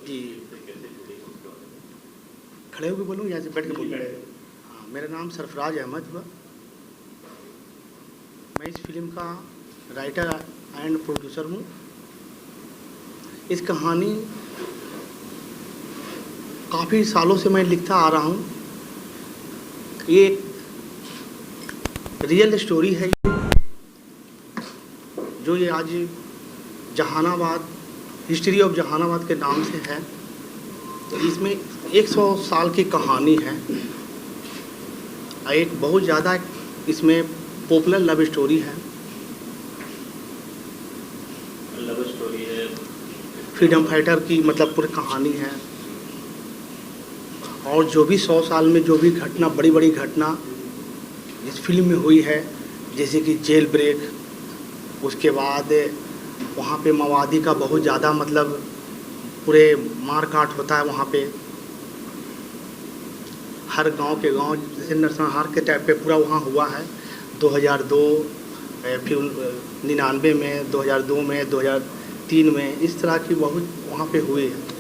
जी। कैसे जुड़ी उसके बारे में? खड़े होकर बोलूँ या बैठ के बोलूँ? बैठ हाँ, मेरा नाम सरफराज अहमद हुआ। मैं इस फिल्म का राइटर एंड प्रोड्यूसर हूँ। इस कहानी काफ़ी सालों से मैं लिखता आ रहा हूँ। ये एक रियल स्टोरी है जो ये आज जहानाबाद, हिस्ट्री ऑफ जहानाबाद के नाम से है। इसमें 100 साल की कहानी है। एक बहुत ज़्यादा इसमें पॉपुलर लव स्टोरी है। लव स्टोरी है, फ्रीडम फाइटर की मतलब पूरी कहानी है। और जो भी 100 साल में जो भी घटना, बड़ी बड़ी घटना इस फिल्म में हुई है, जैसे कि जेल ब्रेक, उसके बाद वहाँ पे माओवादी का बहुत ज़्यादा मतलब पूरे मार काट होता है वहाँ पे। हर गांव के गांव, जैसे नरसंहार के टाइप पे पूरा वहाँ हुआ है। 2002, फिर 99 में, 2002 में, 2003 में, इस तरह की बहुत वहाँ पे हुई है।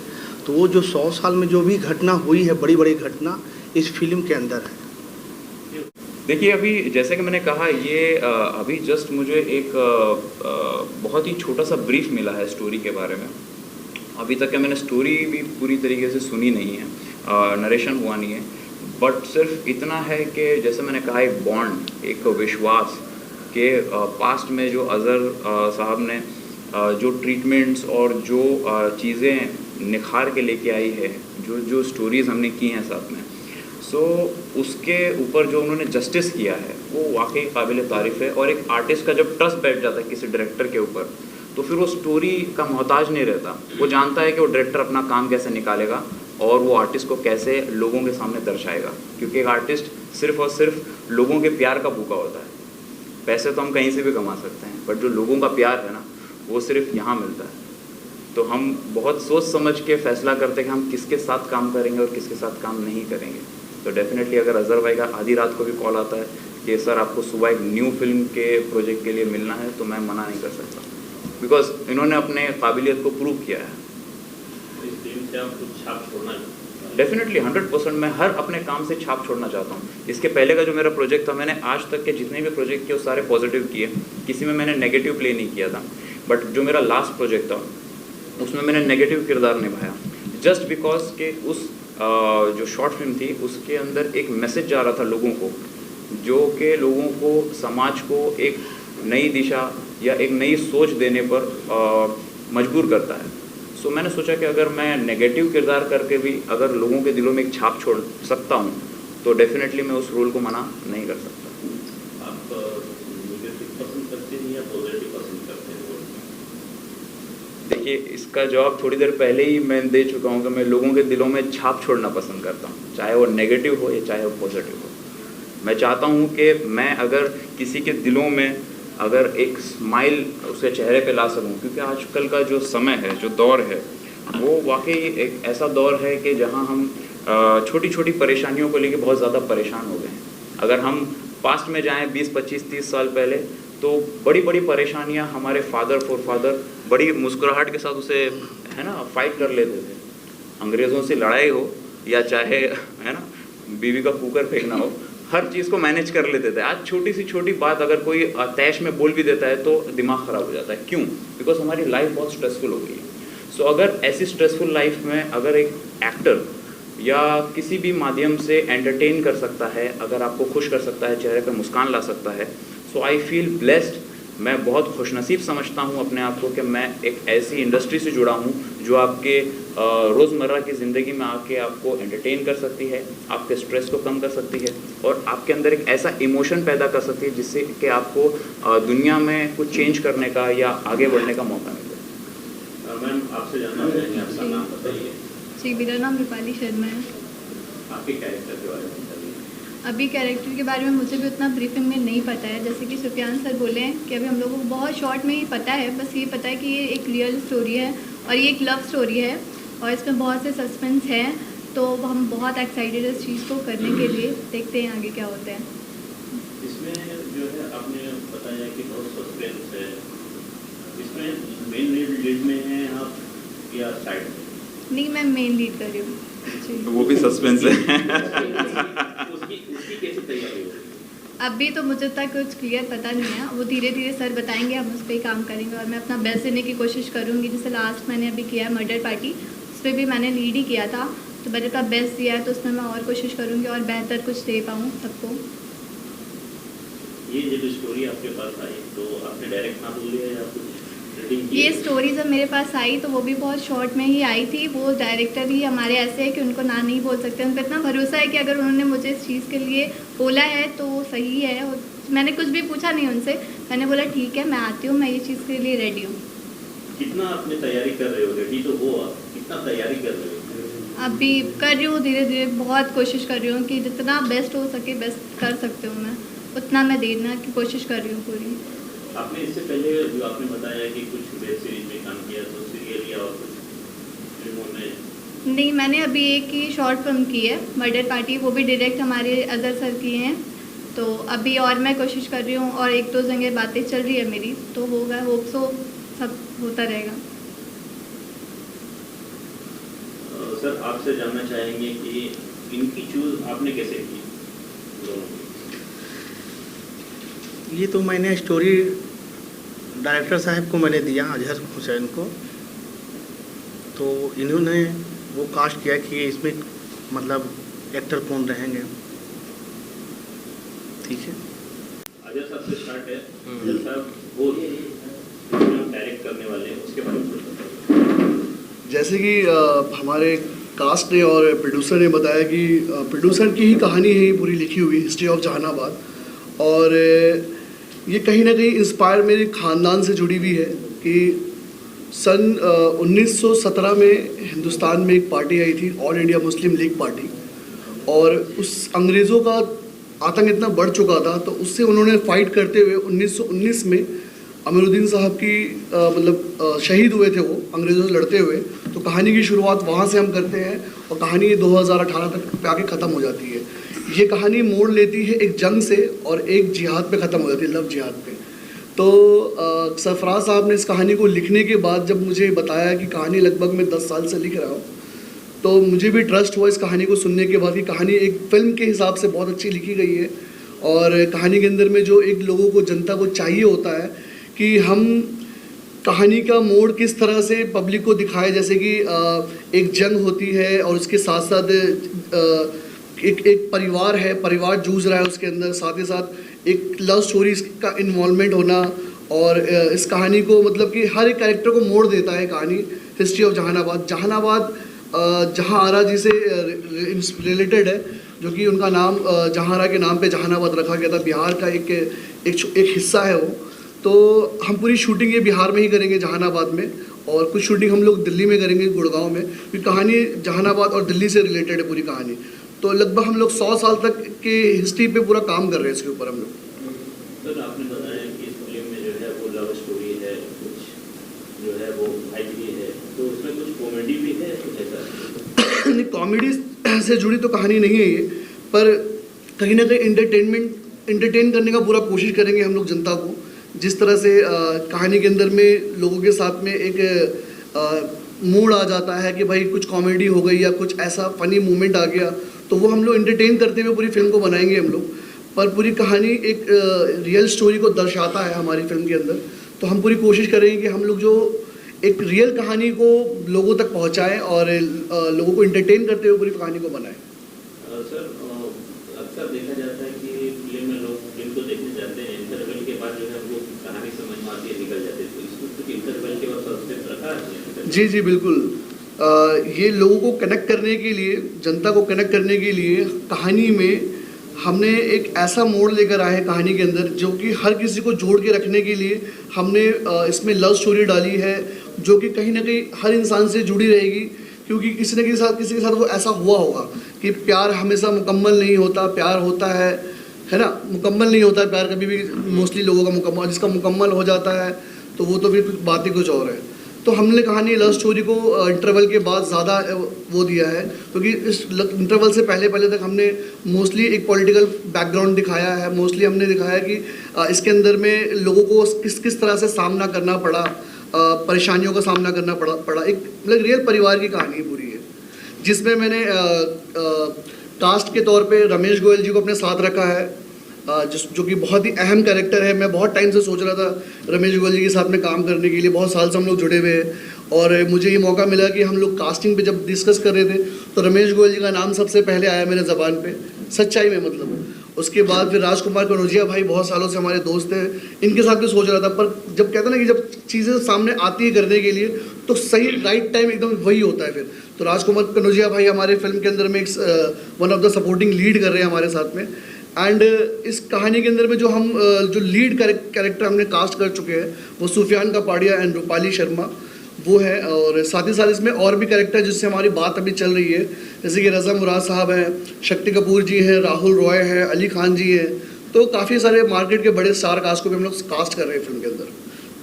तो वो जो 100 साल में जो भी घटना हुई है, बड़ी बड़ी घटना, इस फिल्म के अंदर है। देखिए, अभी जैसे कि मैंने कहा, ये अभी जस्ट मुझे एक बहुत ही छोटा सा ब्रीफ मिला है स्टोरी के बारे में। अभी तक मैंने स्टोरी भी पूरी तरीके से सुनी नहीं है, नरेशन हुआ नहीं है, बट सिर्फ इतना है कि जैसे मैंने कहा, एक बॉन्ड, एक विश्वास के पास्ट में जो अज़हर साहब ने जो ट्रीटमेंट्स और जो चीज़ें निखार के लेके आई है, जो स्टोरीज़ हमने की हैं साथ में, सो उसके ऊपर जो उन्होंने जस्टिस किया है वो वाकई काबिल तारीफ़ है। और एक आर्टिस्ट का जब ट्रस्ट बैठ जाता है किसी डायरेक्टर के ऊपर, तो फिर वो स्टोरी का मोहताज नहीं रहता। वो जानता है कि वो डायरेक्टर अपना काम कैसे निकालेगा और वो आर्टिस्ट को कैसे लोगों के सामने दर्शाएगा, क्योंकि एक आर्टिस्ट सिर्फ और सिर्फ लोगों के प्यार का भूखा होता है। पैसे तो हम कहीं से भी कमा सकते हैं, बट जो लोगों का प्यार है ना, वो सिर्फ यहाँ मिलता है। तो हम बहुत सोच समझ के फैसला करते हैं कि हम किसके साथ काम करेंगे और किसके साथ काम नहीं करेंगे। तो डेफिनेटली अगर अज़हर भाई का आधी रात को भी कॉल आता है कि सर आपको सुबह एक न्यू फिल्म के प्रोजेक्ट के लिए मिलना है, तो मैं मना नहीं कर सकता, बिकॉज इन्होंने अपने काबिलियत को प्रूव किया है। इस फिल्म से आप कुछ छाप छोड़ना है? डेफिनेटली 100% मैं हर अपने काम से छाप छोड़ना चाहता हूँ। इसके पहले का जो मेरा प्रोजेक्ट था, मैंने आज तक के जितने भी प्रोजेक्ट किए वो सारे पॉजिटिव किए, किसी में मैंने नेगेटिव प्ले नहीं किया था। बट जो मेरा लास्ट प्रोजेक्ट था उसमें मैंने नेगेटिव किरदार निभाया, जस्ट बिकॉज के उस जो शॉर्ट फिल्म थी उसके अंदर एक मैसेज जा रहा था लोगों को, जो कि लोगों को, समाज को एक नई दिशा या एक नई सोच देने पर मजबूर करता है। सो मैंने सोचा कि अगर मैं नेगेटिव किरदार करके भी अगर लोगों के दिलों में एक छाप छोड़ सकता हूँ, तो डेफिनेटली मैं उस रोल को मना नहीं कर सकता। आप नेगेटिव पसंद करते हैं या पॉजिटिव पसंद करते हैं? देखिए, इसका जवाब थोड़ी देर पहले ही मैं दे चुका हूँ कि मैं लोगों के दिलों में छाप छोड़ना पसंद करता हूँ, चाहे वो नेगेटिव हो या चाहे वो पॉजिटिव हो। मैं चाहता हूँ कि मैं अगर किसी के दिलों में अगर एक स्माइल उसके चेहरे पे ला सकूँ, क्योंकि आजकल का जो समय है, जो दौर है, वो वाकई एक ऐसा दौर है कि जहाँ हम छोटी छोटी परेशानियों को लेकर बहुत ज़्यादा परेशान हो गए हैं। अगर हम पास्ट में जाएँ 20, 25, 30 साल पहले, तो बड़ी बड़ी परेशानियां हमारे फादर बड़ी मुस्कुराहट के साथ उसे, है ना, फाइट कर लेते थे। अंग्रेज़ों से लड़ाई हो या चाहे, है ना, बीवी का कुकर फेंकना हो, हर चीज़ को मैनेज कर लेते थे। आज छोटी सी छोटी बात अगर कोई तैश में बोल भी देता है तो दिमाग ख़राब हो जाता है। क्यों? बिकॉज हमारी लाइफ बहुत स्ट्रेसफुल हो गई है। सो अगर ऐसी स्ट्रेसफुल लाइफ में अगर एक एक्टर या किसी भी माध्यम से एंटरटेन कर सकता है, अगर आपको खुश कर सकता है, चेहरे पर मुस्कान ला सकता है, सो आई फील ब्लेस्ड। मैं बहुत खुशनसीब समझता हूँ अपने आप को कि मैं एक ऐसी इंडस्ट्री से जुड़ा हूँ जो आपके रोज़मर्रा की ज़िंदगी में आके आपको एंटरटेन कर सकती है, आपके स्ट्रेस को कम कर सकती है और आपके अंदर एक ऐसा इमोशन पैदा कर सकती है जिससे कि आपको दुनिया में कुछ चेंज करने का या आगे बढ़ने का मौका मिले। मैम, आपसे जानना चाहेंगे, आपका नाम बताइए। जी, मेरा नाम रूपाली शर्मा है। आपके कैरेक्टर के बारे में बताइए। अभी कैरेक्टर के बारे में मुझे भी उतना ब्रीफिंग में नहीं पता है, जैसे कि सुफियान सर बोले हैं कि अभी हम लोगों को बहुत शॉर्ट में ही पता है। बस ये पता है कि ये एक रियल स्टोरी है और ये एक लव स्टोरी है और इसमें बहुत से सस्पेंस हैं। तो हम बहुत एक्साइटेड है इस चीज़ को करने के लिए। देखते हैं आगे क्या होता है। इसमें जो है आपने बताया कि बहुत सस्पेंस है। इसमें मेन लीड में हैं आप या साइड में? नहीं, मैं मेन लीड कर रही हूँ जी। तो वो भी सस्पेंस है। उसकी कैसी तैयारी हो रही है? अभी तो मुझे तक कुछ क्लियर पता नहीं है, वो धीरे धीरे सर बताएंगे, हम उस पर ही काम करेंगे और मैं अपना बेस्ट देने की कोशिश करूँगी। जैसे लास्ट मैंने अभी किया है मर्डर पार्टी, उस पर भी मैंने लीड ही किया था, तो मैंने अपना बेस्ट दिया है, तो उसमें मैं और कोशिश करूँगी और बेहतर कुछ दे पाऊँ सबको। ये जब स्टोरी आपके पास आई तो आपने डायरेक्ट ना बोल दिया या कुछ रीडिंग की? ये स्टोरी जब मेरे पास आई तो वो भी बहुत शॉर्ट में ही आई थी। वो डायरेक्टर ही हमारे ऐसे है कि उनको ना नहीं बोल सकते, उन पर इतना भरोसा है कि अगर उन्होंने मुझे इस चीज़ के लिए बोला है तो वो सही है। और मैंने कुछ भी पूछा नहीं उनसे, मैंने बोला ठीक है मैं आती हूँ, मैं ये चीज़ के लिए रेडी हूँ। कितना आपने तैयारी कर रहे हो? रेडी तो हो आप, कितना तैयारी कर रहे हो? अभी कर रही हूँ धीरे धीरे, बहुत कोशिश कर रही हूँ कि जितना बेस्ट हो सके बेस्ट कर सकती हूँ मैं, उतना मैं देना की कोशिश कर रही हूँ पूरी। आपने इससे पहले जो आपने बताया कि कुछ वेब सीरीज में काम किया, तो सीरियल या और कुछ फिल्मों में? नहीं, मैंने अभी एक ही शॉर्ट फिल्म की है मर्डर पार्टी, वो भी डायरेक्ट हमारे अजहर सर किए हैं। तो अभी और मैं कोशिश कर रही हूँ और एक दो जगह बातें चल रही है मेरी, तो होगा, होप सो सब होता रहेगा। सर आपसे जानना चाहेंगे कि इनकी चूज आपने कैसे की दोनों की? ये तो मैंने स्टोरी डायरेक्टर साहब को मैंने दिया, अजहर हुसैन को, तो इन्होंने वो कास्ट किया कि इसमें मतलब एक्टर कौन रहेंगे। ठीक है, अजहर साहब से स्टार्ट है। अजहर साहब वो फिल्म डायरेक्ट करने वाले हैं, उसके बारे में कुछ बताइए। जैसे कि हमारे कास्ट ने और प्रोड्यूसर ने बताया कि प्रोड्यूसर की ही कहानी है ये पूरी लिखी हुई, हिस्ट्री ऑफ जहानाबाद, और ये कहीं ना कहीं इंस्पायर मेरे ख़ानदान से जुड़ी हुई है कि सन 1917 में हिंदुस्तान में एक पार्टी आई थी, all India Muslim league party, और उस अंग्रेज़ों का आतंक इतना बढ़ चुका था, तो उससे उन्होंने फाइट करते हुए 1919 में अमीरुद्दीन साहब की मतलब शहीद हुए थे वो अंग्रेज़ों से लड़ते हुए। तो कहानी की शुरुआत वहाँ से हम करते हैं और कहानी 2018 तक पे आके ख़त्म हो जाती है। ये कहानी मोड़ लेती है एक जंग से और एक जिहाद पे ख़त्म हो जाती है, लव जिहाद पे। तो सरफराज साहब ने इस कहानी को लिखने के बाद जब मुझे बताया कि कहानी लगभग मैं 10 साल से लिख रहा हूँ, तो मुझे भी ट्रस्ट हुआ इस कहानी को सुनने के बाद कि कहानी एक फ़िल्म के हिसाब से बहुत अच्छी लिखी गई है। और कहानी के अंदर में जो एक लोगों को, जनता को चाहिए होता है कि हम कहानी का मोड़ किस तरह से पब्लिक को दिखाए, जैसे कि एक जंग होती है और उसके साथ साथ एक परिवार है, परिवार जूझ रहा है उसके अंदर, साथ ही साथ एक लव स्टोरी का इन्वॉल्वमेंट होना, और इस कहानी को मतलब कि हर एक कैरेक्टर को मोड़ देता है कहानी। हिस्ट्री ऑफ जहानाबाद, जहानाबाद जहाँ आरा जी से रिलेटेड है, जो कि उनका नाम जहाँ आरा के नाम पे जहानाबाद रखा गया था, बिहार का एक हिस्सा है वो। तो हम पूरी शूटिंग ये बिहार में ही करेंगे, जहानाबाद में, और कुछ शूटिंग हम लोग दिल्ली में करेंगे, गुड़गांव में, क्योंकि कहानी जहानाबाद और दिल्ली से रिलेटेड है पूरी कहानी। तो लगभग हम लोग 100 साल तक के हिस्ट्री पे पूरा काम कर रहे हैं इसके ऊपर हम लोग। सर आपने बताया कि इस फिल्म में जो है वो लव स्टोरी है, कुछ जो है वो फाइटिंग है, तो उसमें कुछ कॉमेडी भी है, कुछ ऐसा? नहीं, कॉमेडी से जुड़ी तो कहानी नहीं है ये, पर कहीं ना कहीं एंटरटेन करने का पूरा कोशिश करेंगे हम लोग जनता को। जिस तरह से कहानी के अंदर में लोगों के साथ में एक मूड आ जाता है कि भाई कुछ कॉमेडी हो गई या कुछ ऐसा फनी मोमेंट आ गया, तो वो हम लोग एंटरटेन करते हुए पूरी फिल्म को बनाएंगे हम लोग। पर पूरी कहानी एक रियल स्टोरी को दर्शाता है हमारी फिल्म के अंदर, तो हम पूरी कोशिश करेंगे कि हम लोग जो एक रियल कहानी को लोगों तक पहुंचाएं और लोगों को एंटरटेन करते हुए पूरी कहानी को बनाएं। सर अक्सर देखा जाता है कि फिल्म में लोग फिल्म को देखने जाते हैं, इंटरवल के बाद जो है वो कहानी समझ में आती है, निकल जाते हैं, तो इसको कुछ इंटरवल के बाद सस्पेंस रखा है? जी जी बिल्कुल। ये लोगों को कनेक्ट करने के लिए, जनता को कनेक्ट करने के लिए कहानी में हमने एक ऐसा मोड़ लेकर आए हैं कहानी के अंदर, जो कि हर किसी को जोड़ के रखने के लिए हमने इसमें लव स्टोरी डाली है, जो कि कहीं ना कहीं हर इंसान से जुड़ी रहेगी, क्योंकि किसी न किसी के साथ वो ऐसा हुआ होगा कि प्यार हमेशा मुकम्मल नहीं होता, प्यार होता है ना, मुकम्मल नहीं होता प्यार कभी भी, मोस्टली लोगों का मुकम्मल, जिसका मुकम्मल हो जाता है तो वो तो फिर बात ही कुछ और है। तो हमने कहानी लव स्टोरी को इंटरवल के बाद ज़्यादा वो दिया है, क्योंकि इस इंटरवल से पहले तक हमने मोस्टली एक पॉलिटिकल बैकग्राउंड दिखाया है, मोस्टली हमने दिखाया कि इसके अंदर में लोगों को किस तरह से सामना करना पड़ा, परेशानियों का सामना करना पड़ा, एक मतलब रियल परिवार की कहानी पूरी है। जिसमें मैंने कास्ट के तौर पे रमेश गोयल जी को अपने साथ रखा है, जो कि बहुत ही अहम कैरेक्टर है। मैं बहुत टाइम से सोच रहा था रमेश गोयल जी के साथ में काम करने के लिए, बहुत साल से हम लोग जुड़े हुए हैं और मुझे ये मौका मिला कि हम लोग कास्टिंग पे जब डिस्कस कर रहे थे तो रमेश गोयल जी का नाम सबसे पहले आया मेरे ज़बान पे, सच्चाई में मतलब। उसके बाद फिर राजकुमार कनौजिया भाई बहुत सालों से हमारे दोस्त हैं, इनके साथ भी सोच रहा था, पर जब कहते हैं ना कि जब चीज़ें सामने आती है करने के लिए तो सही राइट टाइम एकदम वही होता है फिर। तो राजकुमार कनौजिया भाई हमारे फिल्म के अंदर में एक one of the supporting lead कर रहे हैं हमारे साथ में। एंड इस कहानी के अंदर में जो लीड कैरेक्टर हमने कास्ट कर चुके हैं वो सुफियान कापाड़िया एंड रूपाली शर्मा वो है, और साथ ही साथ इसमें और भी कैरेक्टर जिससे हमारी बात अभी चल रही है, जैसे कि रज़ा मुराद साहब हैं, शक्ति कपूर जी हैं, राहुल रॉय हैं, अली खान जी हैं, तो काफ़ी सारे मार्केट के बड़े स्टार कास्ट को भी हम लोग कास्ट कर रहे हैं फिल्म के अंदर।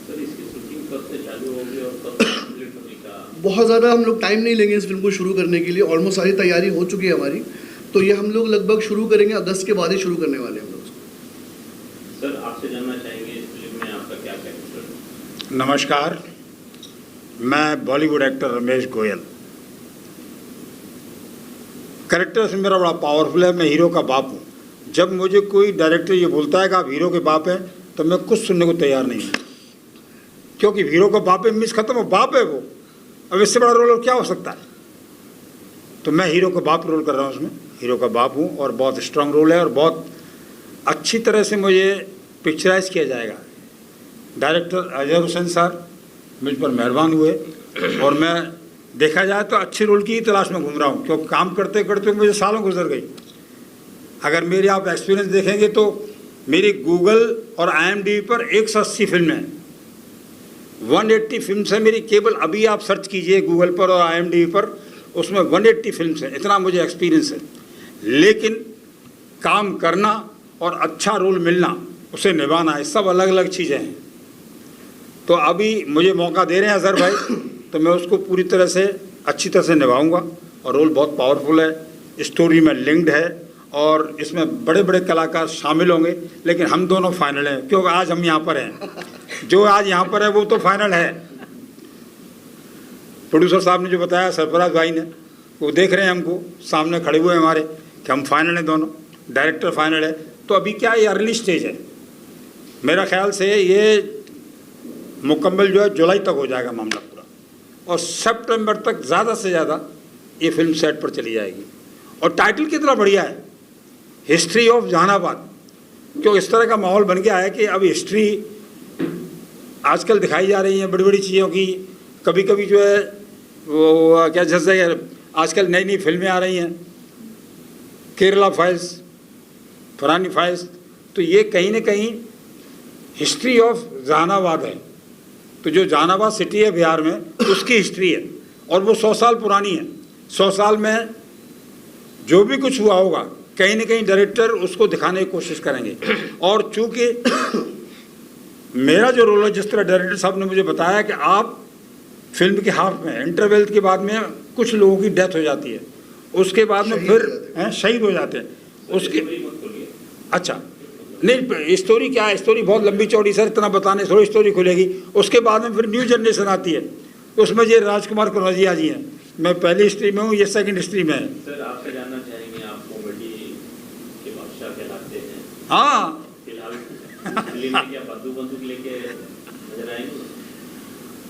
सर इसकी शूटिंग कब से चालू होगी और कब कंप्लीट होने का? बहुत ज़्यादा हम लोग टाइम नहीं लेंगे इस फिल्म को शुरू करने के लिए, ऑलमोस्ट सारी तैयारी हो चुकी है हमारी, तो ये हम लोग लगभग शुरू करेंगे अगस्त के बाद ही शुरू करने वाले हैं हम लोग। सर आपसे जानना चाहेंगे इस फिल्म में आपका क्या कैरेक्टर? नमस्कार, मैं बॉलीवुड एक्टर रमेश गोयल। कैरेक्टर से मेरा बड़ा पावरफुल है, मैं हीरो का बाप हूँ। जब मुझे कोई डायरेक्टर ये बोलता है कि आप हीरो के बाप हैं तो मैं कुछ सुनने को तैयार नहीं हूँ, क्योंकि हीरो का बाप है मिस खत्म हो, बाप है वो, अब इससे बड़ा रोल और क्या हो सकता है। तो मैं हीरो का बाप रोल कर रहा हूँ, उसमें हीरो का बाप हूँ और बहुत स्ट्रांग रोल है और बहुत अच्छी तरह से मुझे पिक्चराइज किया जाएगा। डायरेक्टर अजहर हुसैन सर मुझ पर मेहरबान हुए और मैं देखा जाए तो अच्छे रोल की ही तलाश में घूम रहा हूँ, क्योंकि काम करते करते मुझे सालों गुजर गई। अगर मेरे आप एक्सपीरियंस देखेंगे तो मेरी गूगल और IMDb पर 180 फिल्में हैं, 180 फिल्म है मेरी केवल। अभी आप सर्च कीजिए गूगल पर और IMDb पर, उसमें 180 फिल्म है, इतना मुझे एक्सपीरियंस है। लेकिन काम करना और अच्छा रोल मिलना, उसे निभाना, ये सब अलग अलग चीज़ें हैं। तो अभी मुझे मौका दे रहे हैं अजहर भाई, तो मैं उसको पूरी तरह से अच्छी तरह से निभाऊंगा और रोल बहुत पावरफुल है, स्टोरी में लिंक्ड है और इसमें बड़े बड़े कलाकार शामिल होंगे, लेकिन हम दोनों फाइनल हैं, क्योंकि आज हम यहाँ पर हैं। जो आज यहाँ पर है वो तो फाइनल है। प्रोड्यूसर साहब ने जो बताया, सरफराज भाई ने, वो देख रहे हैं हमको, सामने खड़े हुए हैं हमारे कि हम फाइनल हैं दोनों, डायरेक्टर फाइनल है। तो अभी क्या ये अर्ली स्टेज है, मेरा ख्याल से ये मुकम्मल जो है जुलाई तक हो जाएगा मामला पूरा, और सितंबर तक ज़्यादा से ज़्यादा ये फिल्म सेट पर चली जाएगी। और टाइटल कितना बढ़िया है, हिस्ट्री ऑफ जहानाबाद, क्यों इस तरह का माहौल बन गया है कि अब हिस्ट्री आजकल दिखाई जा रही है बड़ी बड़ी चीज़ों की। कभी कभी जो है वो क्या, जैसे आजकल नई नई फिल्में आ रही हैं, केरला फाइल्स, फरानी फाइल्स, तो ये कहीं ना कहीं हिस्ट्री ऑफ जहानाबाद है। तो जो जहानाबाद सिटी है बिहार में, उसकी हिस्ट्री है और वो 100 साल पुरानी है। 100 साल में जो भी कुछ हुआ होगा, कहीं ना कहीं डायरेक्टर उसको दिखाने की कोशिश करेंगे। और चूँकि मेरा जो रोल है, जिस तरह डायरेक्टर साहब ने मुझे बताया कि आप फिल्म के हाफ में, इंटरवल के बाद में कुछ लोगों की डेथ हो जाती है, उसके बाद में फिर शहीद हो जाते हैं उसके। अच्छा नहीं, स्टोरी क्या है, स्टोरी बहुत लंबी चौड़ी सर, इतना बताने थोड़ी स्टोरी खुलेगी। उसके बाद में फिर न्यू जनरेशन आती है, उसमें ये राजकुमार कनौजिया जी हैं, मैं पहली हिस्ट्री में हूँ, ये सेकंड हिस्ट्री में है। सर आपसे जानना चाहेंगे, आप कॉमेडी के बादशाह कहलाते हैं। हाँ, फिलहाल फिल्म में क्या बंदूक लेके नजर आएंगे?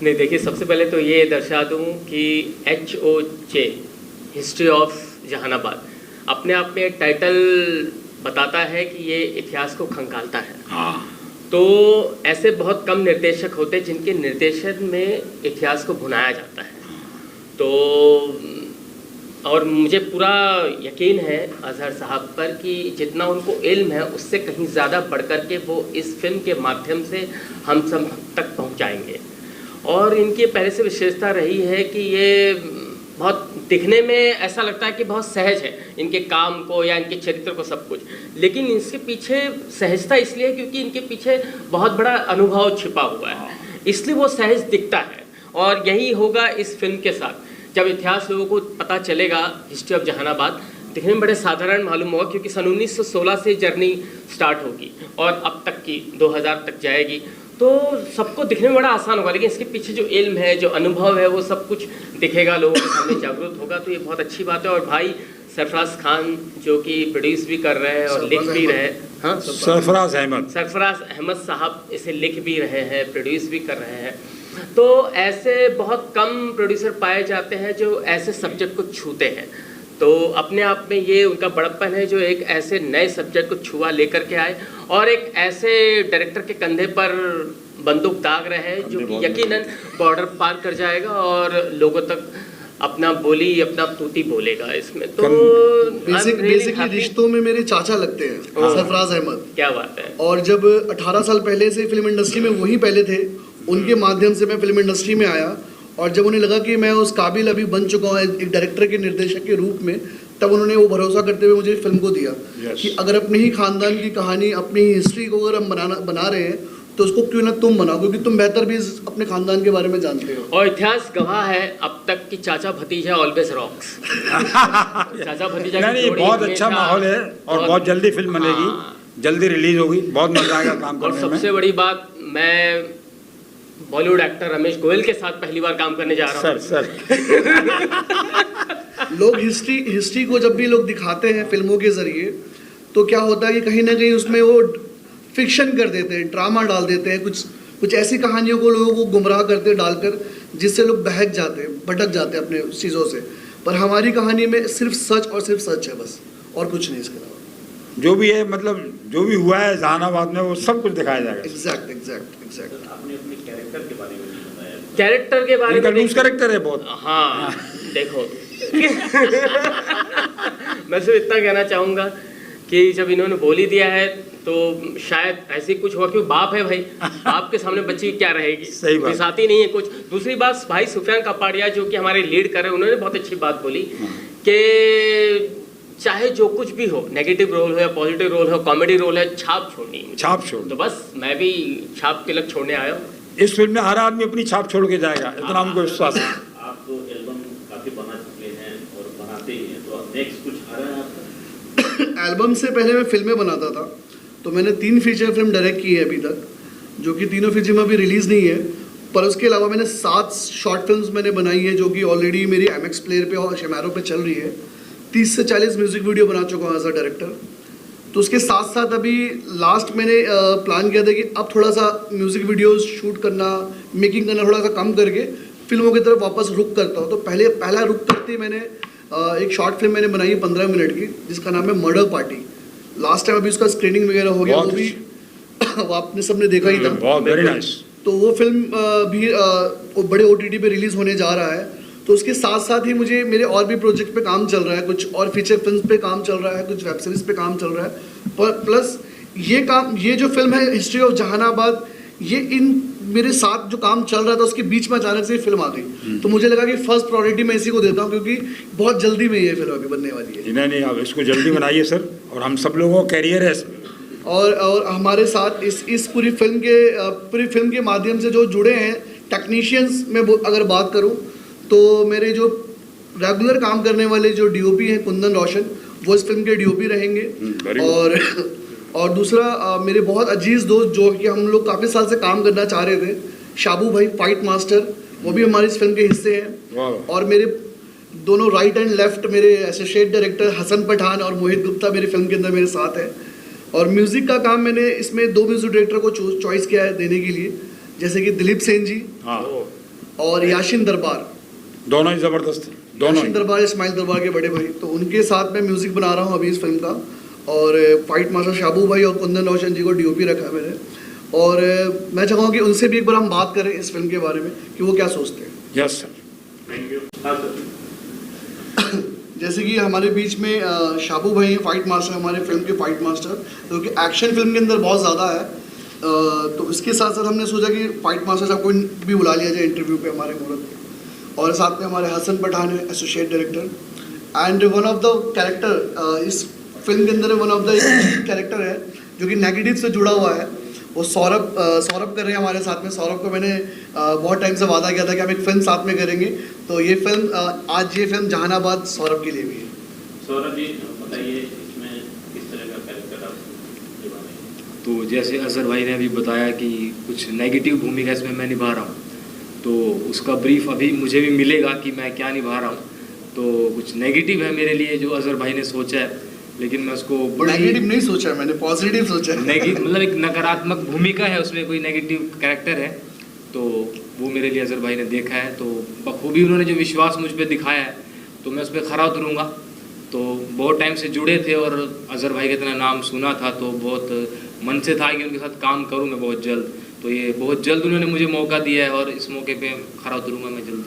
नहीं, देखिए, सबसे पहले तो ये दर्शा दूँ कि HOJ हिस्ट्री ऑफ जहानाबाद अपने आप में एक टाइटल बताता है कि ये इतिहास को खंगालता है। हाँ, तो ऐसे बहुत कम निर्देशक होते हैं जिनके निर्देशन में इतिहास को भुनाया जाता है। तो और मुझे पूरा यकीन है अजहर साहब पर कि जितना उनको इल्म है उससे कहीं ज़्यादा बढ़कर के वो इस फिल्म के माध्यम से हम सब तक पहुंचाएंगे। और इनकी पहले से विशेषता रही है कि ये बहुत दिखने में ऐसा लगता है कि बहुत सहज है इनके काम को या इनके चरित्र को सब कुछ, लेकिन इसके पीछे सहजता इसलिए है क्योंकि इनके पीछे बहुत बड़ा अनुभव छिपा हुआ है, इसलिए वो सहज दिखता है। और यही होगा इस फिल्म के साथ, जब इतिहास लोगों को पता चलेगा हिस्ट्री ऑफ जहानाबाद, दिखने में बड़े साधारण मालूम होगा क्योंकि सन 1916 से जर्नी स्टार्ट होगी और अब तक की 2000 तक जाएगी। तो सबको दिखने में बड़ा आसान होगा, लेकिन इसके पीछे जो इल्म है, जो अनुभव है, वो सब कुछ दिखेगा, लोगों के सामने जागरूक होगा। तो ये बहुत अच्छी बात है। और भाई सरफराज खान जो कि प्रोड्यूस भी कर रहे हैं और लिख भी रहे हैं, हाँ, सरफराज अहमद साहब इसे लिख भी रहे हैं, प्रोड्यूस भी कर रहे हैं। तो ऐसे बहुत कम प्रोड्यूसर पाए जाते हैं जो ऐसे सब्जेक्ट को छूते हैं। तो अपने आप में ये उनका बड़प्पन है जो एक ऐसे नए सब्जेक्ट को छुआ लेकर के आए और एक ऐसे डायरेक्टर के कंधे पर बंदूक दाग रहे हैं जो कि यकीनन बॉर्डर पार कर जाएगा और लोगों तक अपना बोली, अपना तूती बोलेगा इसमें। तो बेसिकली रिश्तों में मेरे चाचा लगते हैं सरफराज अहमद। क्या बात है। और जब 18 साल पहले से फिल्म इंडस्ट्री में वही पहले थे, उनके माध्यम से मैं फिल्म इंडस्ट्री में आया और जब उन्हें लगा कि मैं उस काबिल अभी बन चुका हूँ एक डायरेक्टर के निर्देशक के रूप में, तब उन्होंने वो भरोसा करते हुए मुझे फिल्म को दिया कि अगर अपने ही खानदान की कहानी, अपनी ही हिस्ट्री को अगर हम बना रहे हैं तो उसको क्यों ना तुम बनाओ, क्योंकि तुम बेहतर भी अपने खानदान के बारे में जानते हो। और इतिहास गवाह है अब तक कि चाचा भतीजा ऑलवेज रॉक्स। चाचा भतीजा नहीं, बहुत अच्छा माहौल है और बहुत जल्दी फिल्म बनेगी, जल्दी रिलीज होगी, बहुत मजा आएगा काम करने में। और सबसे बड़ी बात, मैं बॉलीवुड एक्टर रमेश गोयल के साथ पहली बार काम करने जा रहा हूँ। सर लोग हिस्ट्री को जब भी लोग दिखाते हैं फिल्मों के जरिए, तो क्या होता है कि कहीं ना कहीं उसमें वो फिक्शन कर देते हैं, ड्रामा डाल देते हैं, कुछ ऐसी कहानियों को लोगों को गुमराह करते डालकर, जिससे लोग बहक जाते हैं, भटक जाते हैं अपने चीज़ों से। पर हमारी कहानी में सिर्फ सच और सिर्फ सच है, बस, और कुछ नहीं इसके अलावा। जो भी है, मतलब जो भी हुआ है जहानाबाद में, वो सब कुछ दिखाया जाएगा। एग्जैक्ट। आपने अपने कैरेक्टर के बारे में नहीं बताया। कैरेक्टर के बारे में लूज कैरेक्टर है बहुत। हाँ, देखो मैं सिर्फ इतना कहना चाहूँगा कि जब इन्होंने बोली दिया है तो शायद ऐसे कुछ हुआ, क्योंकि बाप है भाई, बाप के सामने बच्ची क्या रहेगी, सही बात। दिसाती नहीं है कुछ। दूसरी बात, भाई सुफियान कापाड़िया जो कि हमारे लीड कर रहे हैं, उन्होंने बहुत अच्छी बात बोली कि चाहे जो कुछ भी हो, नेगेटिव रोल हो या पॉजिटिव रोल हो, कॉमेडी रोल है, छाप छोड़नी है। छाप छोड़। तो बस मैं भी छाप तिलक छोड़ने आया हूँ। इस फिल्म में हर आदमी अपनी छाप छोड़ के जाएगा, इतना हमको विश्वास है। आप तो एल्बम काफी बना चुके हैं और बनाते ही हैं, तो नेक्स्ट कुछ आ रहा है आपका? एल्बम से पहले मैं फिल्में बनाता था, तो मैंने 3 फीचर फिल्म डायरेक्ट की है अभी तक, जो कि तीनों फीचर में अभी रिलीज़ नहीं है। पर उसके अलावा मैंने 7 शॉर्ट फिल्म्स मैंने बनाई है, जो कि ऑलरेडी मेरी MX प्लेयर पे और शेमारो पे चल रही है। 30 से 40 म्यूज़िक वीडियो बना चुका हूँ एज अ डायरेक्टर। तो उसके साथ साथ अभी लास्ट मैंने प्लान किया था कि अब थोड़ा सा म्यूज़िक वीडियोस शूट करना, मेकिंग करना थोड़ा सा कम करके फिल्मों की तरफ वापस रुक करता हूँ। तो पहला रुक करते ही मैंने एक शॉर्ट फिल्म मैंने बनाई है 15 मिनट की, जिसका नाम है मर्डर पार्टी। लास्ट टाइम अभी उसका स्क्रीनिंग वगैरह हो गया, वो भी वो आपने सबने देखा ही था। बहुत वेरी नाइस। तो वो फिल्म भी बड़े OTT पे रिलीज़ होने जा रहा है। तो उसके साथ साथ ही मुझे मेरे और भी प्रोजेक्ट पे काम चल रहा है, कुछ और फीचर फिल्म पे काम चल रहा है, कुछ वेब सीरीज़ पे काम चल रहा है। प्लस ये जो फिल्म है हिस्ट्री ऑफ जहानाबाद, ये इन मेरे साथ जो काम चल रहा था उसके बीच में अचानक से फिल्म आ गई। तो मुझे लगा कि फर्स्ट प्रायोरिटी मैं इसी को देता हूँ, क्योंकि बहुत जल्दी में ये फिल्म अभी बनने वाली है। नहीं, आप इसको जल्दी बनाइए सर, और हम सब लोगों का कैरियर है इसमें। और हमारे साथ इस पूरी फिल्म के माध्यम से जो जुड़े हैं टेक्नीशियंस में अगर बात करूं, तो मेरे जो रेगुलर काम करने वाले जो DOP हैं कुंदन रोशन, वो इस फिल्म के DOP रहेंगे। और दूसरा मेरे बहुत अजीज दोस्त जो कि हम लोग काफ़ी साल से काम करना चाह रहे थे, शाबू भाई फाइट मास्टर, वो भी हमारी इस फिल्म के हिस्से हैं। और मेरे दोनों राइट एंड लेफ्ट मेरे एसोसिएट डायरेक्टर हसन पठान और मोहित गुप्ता मेरी फिल्म के अंदर मेरे साथ हैं। और म्यूज़िक का काम मैंने इसमें 2 म्यूज़िक डायरेक्टर को चॉइस किया है देने के लिए, जैसे कि दिलीप सेन जी और याशिन दरबार। दोनों ही ज़बरदस्त, दोनों। याशिन दरबार, इस्माइल दरबार के बड़े भाई, तो उनके साथ मैं म्यूज़िक बना रहा हूँ अभी इस फिल्म का। और फाइट मास्टर शाबू भाई और कुंदन रोशन जी को DOP रखा है मैंने। और मैं चाहूँगा कि उनसे भी एक बार हम बात करें इस फिल्म के बारे में कि वो क्या सोचते हैं। Yes sir. Thank you. हाँ सर। जैसे कि हमारे बीच में शाबू भाई हैं, फाइट मास्टर, हमारे फिल्म के फाइट मास्टर, जो कि एक्शन फिल्म के अंदर बहुत ज़्यादा है। तो इसके साथ साथ हमने सोचा कि फाइट मास्टर साहब को भी बुला लिया जाए इंटरव्यू पे हमारे मुहूर्त पे। और साथ में हमारे हसन पठान है, associate director. And one of the character इस फिल्म के अंदर वन ऑफ द कैरेक्टर है जो कि नेगेटिव से जुड़ा हुआ है, वो सौरभ कर रहे हैं हमारे साथ में। सौरभ को मैंने बहुत टाइम से वादा किया था कि हम एक फिल्म साथ में करेंगे, तो ये फिल्म आज ये फिल्म जहानाबाद सौरभ के लिए भी है। सौरभ जी बताइए, इसमें किस तरह का कैरेक्टर आप निभाएंगे? तो तो जैसे अजहर भाई ने अभी बताया कि कुछ नेगेटिव भूमिका इसमें मैं निभा रहा हूँ, तो उसका ब्रीफ अभी मुझे भी मिलेगा कि मैं क्या निभा रहा हूँ। तो कुछ नेगेटिव है मेरे लिए जो अजहर भाई ने सोचा है, लेकिन मैं उसको नेगेटिव नहीं सोचा, मैंने पॉजिटिव सोचा है। नेगेटिव मतलब एक नकारात्मक भूमिका है, उसमें कोई नेगेटिव कैरेक्टर है, तो वो मेरे लिए अजहर भाई ने देखा है। तो बखूबी उन्होंने जो विश्वास मुझ पर दिखाया है तो मैं उस पर खरा उतरूँगा। तो बहुत टाइम से जुड़े थे और अजहर भाई का इतना नाम सुना था, तो बहुत मन से था कि उनके साथ काम करूँ मैं बहुत जल्द। तो ये बहुत जल्द उन्होंने मुझे मौका दिया है और इस मौके पे खरा उतरूँगा मैं जल्द।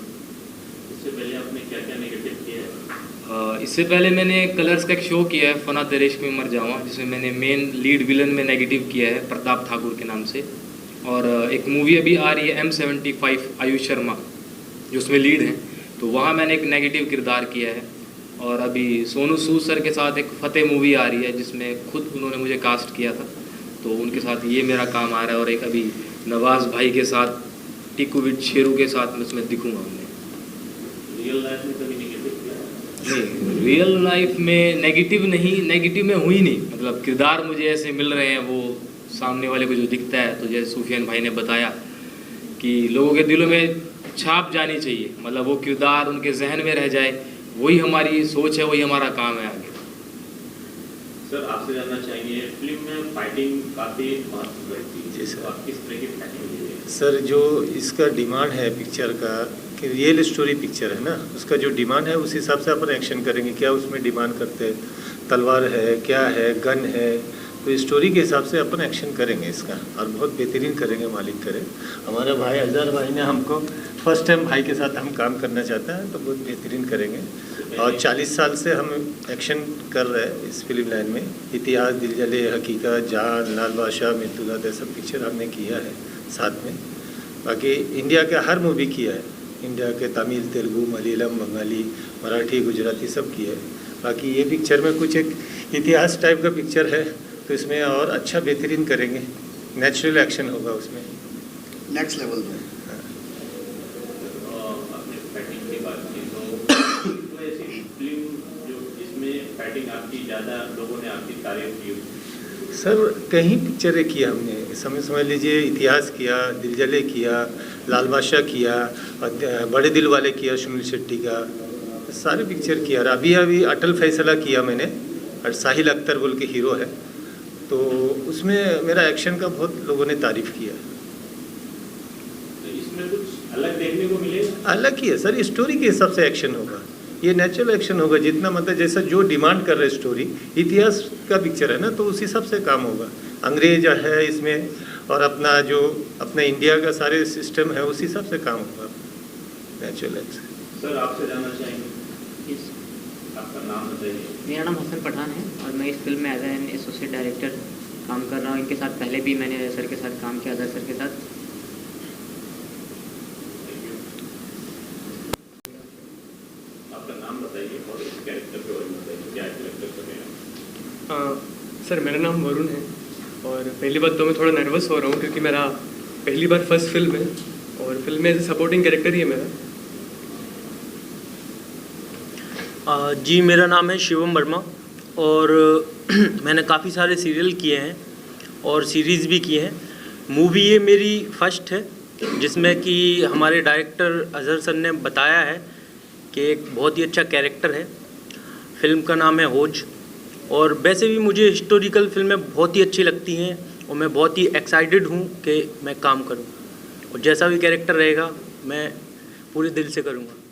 इससे पहले आपने क्या क्या नेगेटिव किया है? इससे पहले मैंने कलर्स का एक शो किया है, फना तेरे इश्क में मर जाऊँ, जिसमें मैंने मेन लीड विलन में नेगेटिव किया है प्रताप ठाकुर के नाम से। और एक मूवी अभी आ रही है M75 आयुष शर्मा जो उसमें लीड हैं, तो वहाँ मैंने एक नेगेटिव किरदार किया है। और अभी सोनू सूद सर के साथ एक फतेह मूवी आ रही है जिसमें खुद उन्होंने मुझे कास्ट किया था, तो उनके साथ ये मेरा काम आ रहा है। और एक अभी नवाज़ भाई के साथ टिकू विद शेरू के साथ मैं उसमें दिखूँगा। हमने रियल लाइफ में कभी नेगेटिव किया है? नहीं, रियल लाइफ में नेगेटिव नहीं, नेगेटिव में हुई नहीं। मतलब किरदार मुझे ऐसे मिल रहे हैं, वो सामने वाले को जो दिखता है, तो जैसे सुफियान भाई ने बताया कि लोगों के दिलों में छाप जानी चाहिए, मतलब वो किरदार उनके जहन में रह जाए, वही हमारी सोच है, वही हमारा काम है आगे। सर आपसे जानना चाहेंगे, फिल्म में फाइटिंग काफ़ी महत्व रहती है, जी सर। तो आप किस तरह की फाइटिंग लीजिए? सर जो इसका डिमांड है पिक्चर का कि रियल स्टोरी पिक्चर है ना, उसका जो डिमांड है उस हिसाब से अपन एक्शन करेंगे। क्या उसमें डिमांड करते हैं, तलवार है, क्या है, गन है, तो स्टोरी के हिसाब से अपन एक्शन करेंगे इसका और बहुत बेहतरीन करेंगे, मालिक करे। हमारे भाई अजहर भाई ने हमको फर्स्ट टाइम भाई के साथ हम काम करना चाहता है, तो बहुत बेहतरीन करेंगे। और 40 साल से हम एक्शन कर रहे हैं इस फिल्म लाइन में। इतिहास, दिल जले, हकीकत, जान, लाल बादशाह, मृत्युदाता, सब पिक्चर हमने किया है साथ में। बाकी इंडिया के हर मूवी किया है, इंडिया के तमिल, तेलुगु, मलयालम, बंगाली, मराठी, गुजराती सब किया है। बाकी ये पिक्चर में कुछ एक इतिहास टाइप का पिक्चर है, तो इसमें और अच्छा बेहतरीन करेंगे, नेचुरल एक्शन होगा उसमें, नेक्स्ट लेवल में। आपने फाइटिंग की बात की, तो कोई ऐसी फिल्म जो जिसमें फाइटिंग आपकी ज़्यादा लोगों ने आपकी तारीफ की हो? सर कहीं पिक्चरें किया हमने, समझ लीजिए इतिहास किया, दिल जले किया, लाल बादशाह किया, और बड़े दिल वाले किया सुनील शेट्टी का, सारे पिक्चर किया। और अभी अटल फैसला किया मैंने, और साहिल अख्तर बोल के हीरो है, तो उसमें मेरा एक्शन का बहुत लोगों ने तारीफ किया। तो इसमें कुछ अलग देखने को मिलेगा? अलग ही है सर, स्टोरी के हिसाब से एक्शन होगा, ये नेचुरल एक्शन होगा, जितना मतलब जैसा जो डिमांड कर रहे स्टोरी, इतिहास का पिक्चर है ना, तो उस हिसाब से काम होगा। अंग्रेज है इसमें, और अपना जो अपना इंडिया का सारे सिस्टम है उस हिसाब से काम होगा, नेचुरल एक्शन। सर आपसे जानना चाहेंगे, आपका नाम बताइए। मेरा नाम हसन पठान है और मैं इस फिल्म में एज एन एसोसिएट डायरेक्टर काम कर रहा हूँ। इनके साथ पहले भी मैंने सर के साथ काम किया, अजहर सर के साथ। आपका नाम बताइए और इस कैरेक्टर के बारे में बताइए, क्या कैरेक्टर कर रहे हैं? सर मेरा नाम वरुण है और पहली बात तो मैं थोड़ा नर्वस हो रहा हूँ क्योंकि मेरा पहली बार फर्स्ट फिल्म है और फिल्म में एज ए सपोर्टिंग कैरेक्टर ही है मेरा। जी मेरा नाम है शिवम वर्मा और मैंने काफ़ी सारे सीरियल किए हैं और सीरीज़ भी किए हैं। मूवी ये मेरी फर्स्ट है जिसमें कि हमारे डायरेक्टर अजहर सर ने बताया है कि एक बहुत ही अच्छा कैरेक्टर है। फिल्म का नाम है होज और वैसे भी मुझे हिस्टोरिकल फिल्में बहुत ही अच्छी लगती हैं और मैं बहुत ही एक्साइटेड हूँ कि मैं काम करूँ और जैसा भी कैरेक्टर रहेगा मैं पूरे दिल से करूँगा।